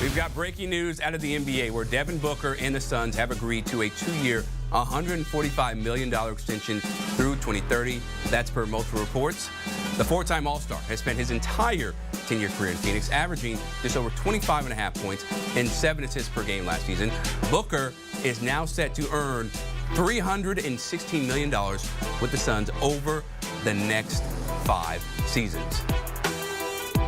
We've got breaking news out of the NBA where Devin Booker and the Suns have agreed to a 2-year, $145 million extension through 2030. That's per multiple reports. The four-time All-Star has spent his entire 10-year career in Phoenix, averaging just over 25.5 points and 7 assists per game last season. Booker is now set to earn $316 million with the Suns over the next 5 seasons.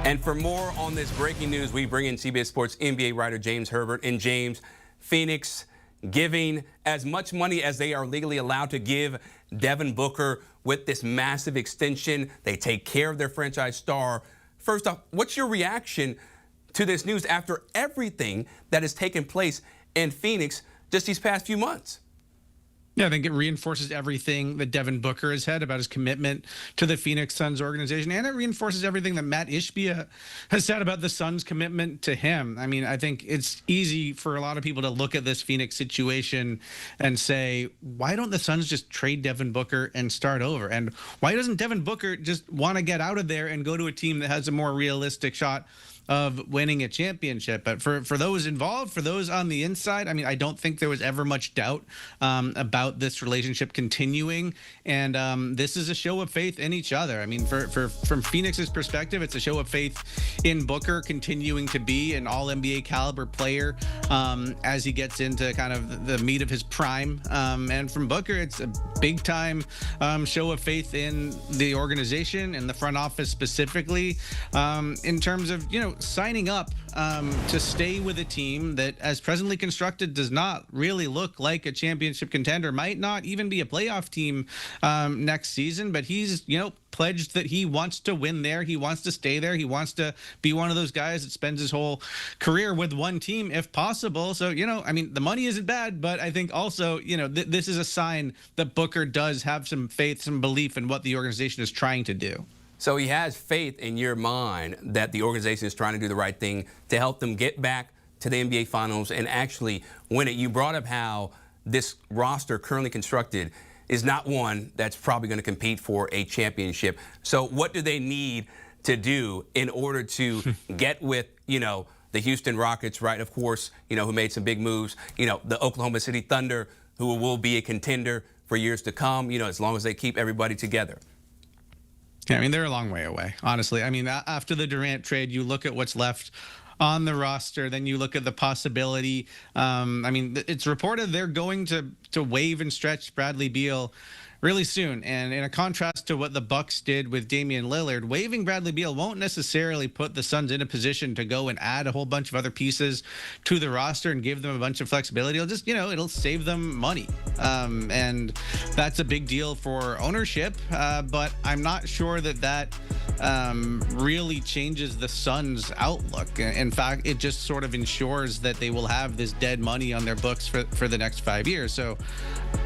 And for more on this breaking news, we bring in CBS Sports NBA writer James Herbert. And James, Phoenix giving as much money as they are legally allowed to give Devin Booker with this massive extension. They take care of their franchise star. First off, what's your reaction to this news after everything that has taken place in Phoenix just these past few months? Yeah, I think it reinforces everything that Devin Booker has said about his commitment to the Phoenix Suns organization, and it reinforces everything that Matt Ishbia has said about the Suns' commitment to him. I mean, I think it's easy for a lot of people to look at this Phoenix situation and say, why don't the Suns just trade Devin Booker and start over? And why doesn't Devin Booker just want to get out of there and go to a team that has a more realistic shot of winning a championship? But for those involved, for those on the inside, I mean, I don't think there was ever much doubt about this relationship continuing. And this is a show of faith in each other. I mean, from Phoenix's perspective, it's a show of faith in Booker continuing to be an all-NBA caliber player as he gets into kind of the meat of his prime. And from Booker, it's a big-time show of faith in the organization and the front office specifically in terms of, you know, signing up to stay with a team that, as presently constructed, does not really look like a championship contender, might not even be a playoff team next season. But he's, you know, pledged that he wants to win there. He wants to stay there. He wants to be one of those guys that spends his whole career with one team if possible. So, you know, I mean, the money isn't bad, but I think also, you know, this is a sign that Booker does have some faith, some belief in what the organization is trying to do. So he has faith in your mind that the organization is trying to do the right thing to help them get back to the NBA Finals and actually win it. You brought up how this roster currently constructed is not one that's probably going to compete for a championship. So what do they need to do in order to get with, you know, the Houston Rockets, right, of course, you know, who made some big moves, you know, the Oklahoma City Thunder, who will be a contender for years to come, you know, as long as they keep everybody together? Yeah, I mean, they're a long way away, honestly. I mean, after the Durant trade, you look at what's left on the roster, then you look at the possibility. I mean, it's reported they're going to waive and stretch Bradley Beal really soon. And in a contrast to what the Bucks did with Damian Lillard, waiving Bradley Beal won't necessarily put the Suns in a position to go and add a whole bunch of other pieces to the roster and give them a bunch of flexibility. It'll just, you know, it'll save them money. And that's a big deal for ownership. But I'm not sure that really changes the Suns' outlook. In fact, it just sort of ensures that they will have this dead money on their books for the next 5 years. So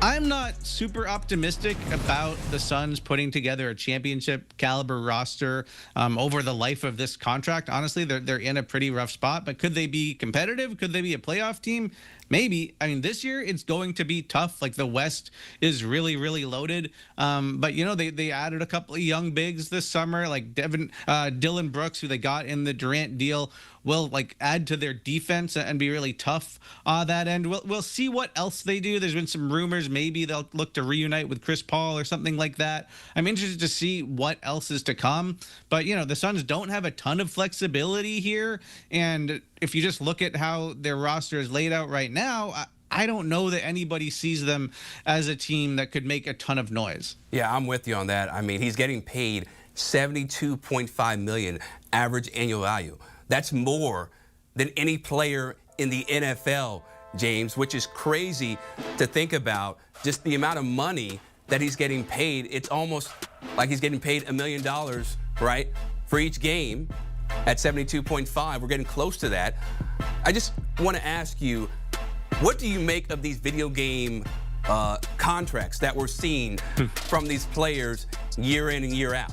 I'm not super optimistic about the Suns putting together a championship caliber roster over the life of this contract. Honestly, they're in a pretty rough spot, but could they be competitive? Could they be a playoff team? Maybe. I mean, this year it's going to be tough. Like, the West is really, really loaded. But, you know, they added a couple of young bigs this summer, like Dylan Brooks, who they got in the Durant deal, will like add to their defense and be really tough on that end. We'll see what else they do. There's been some rumors maybe they'll look to reunite with Chris Paul or something like that. I'm interested to see what else is to come. But, you know, the Suns don't have a ton of flexibility here. And if you just look at how their roster is laid out right now, I don't know that anybody sees them as a team that could make a ton of noise. Yeah, I'm with you on that. I mean, he's getting paid $72.5 million average annual value. That's more than any player in the NFL, James, which is crazy to think about. Just the amount of money that he's getting paid. It's almost like he's getting paid $1 million, right, for each game at 72.5. We're getting close to that. I just want to ask you, what do you make of these video game contracts that we're seeing from these players year in and year out?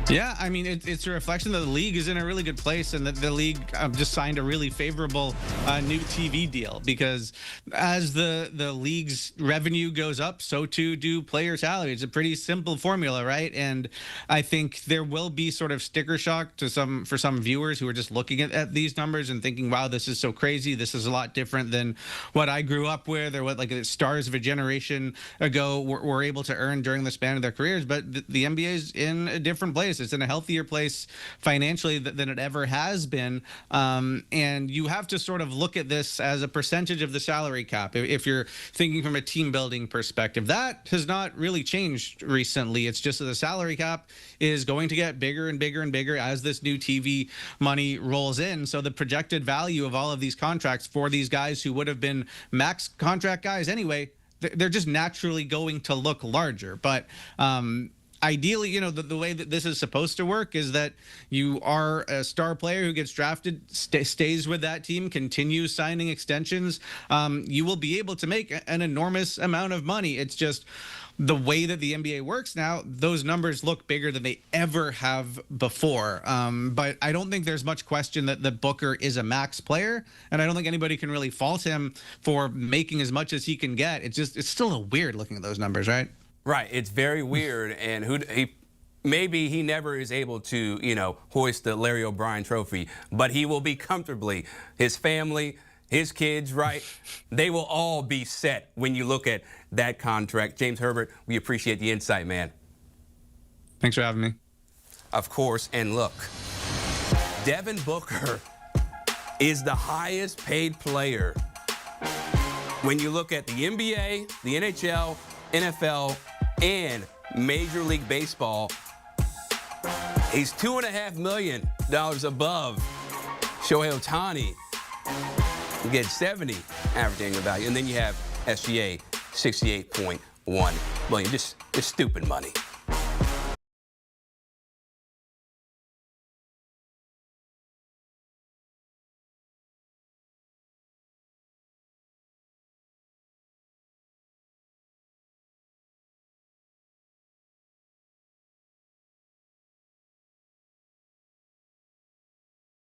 Yeah, I mean, it's a reflection that the league is in a really good place, and that the league just signed a really favorable new TV deal, because as the league's revenue goes up, so too do player salaries. It's a pretty simple formula, right? And I think there will be sort of sticker shock for some viewers who are just looking at these numbers and thinking, wow, this is so crazy. This is a lot different than what I grew up with, or what like the stars of a generation ago were able to earn during the span of their careers. But the NBA is in a different place. It's in a healthier place financially than it ever has been. And you have to sort of look at this as a percentage of the salary cap. If you're thinking from a team building perspective, that has not really changed recently. It's just that the salary cap is going to get bigger and bigger and bigger as this new TV money rolls in. So the projected value of all of these contracts for these guys who would have been max contract guys anyway, they're just naturally going to look larger. But ideally, you know, the way that this is supposed to work is that you are a star player who gets drafted, stays with that team, continues signing extensions. You will be able to make an enormous amount of money. It's just the way that the NBA works now, those numbers look bigger than they ever have before. But I don't think there's much question that Booker is a max player, and I don't think anybody can really fault him for making as much as he can get. It's still weird looking at those numbers, right? Right, it's very weird, and maybe he never is able to, you know, hoist the Larry O'Brien trophy, but he will be comfortably. His family, his kids, right? They will all be set when you look at that contract. James Herbert, we appreciate the insight, man. Thanks for having me. Of course, and look, Devin Booker is the highest paid player when you look at the NBA, the NHL, NFL, and Major League Baseball. He's $2.5 million above Shohei Ohtani. You get 70 average annual value, and then you have SGA 68.1 million. Just stupid money.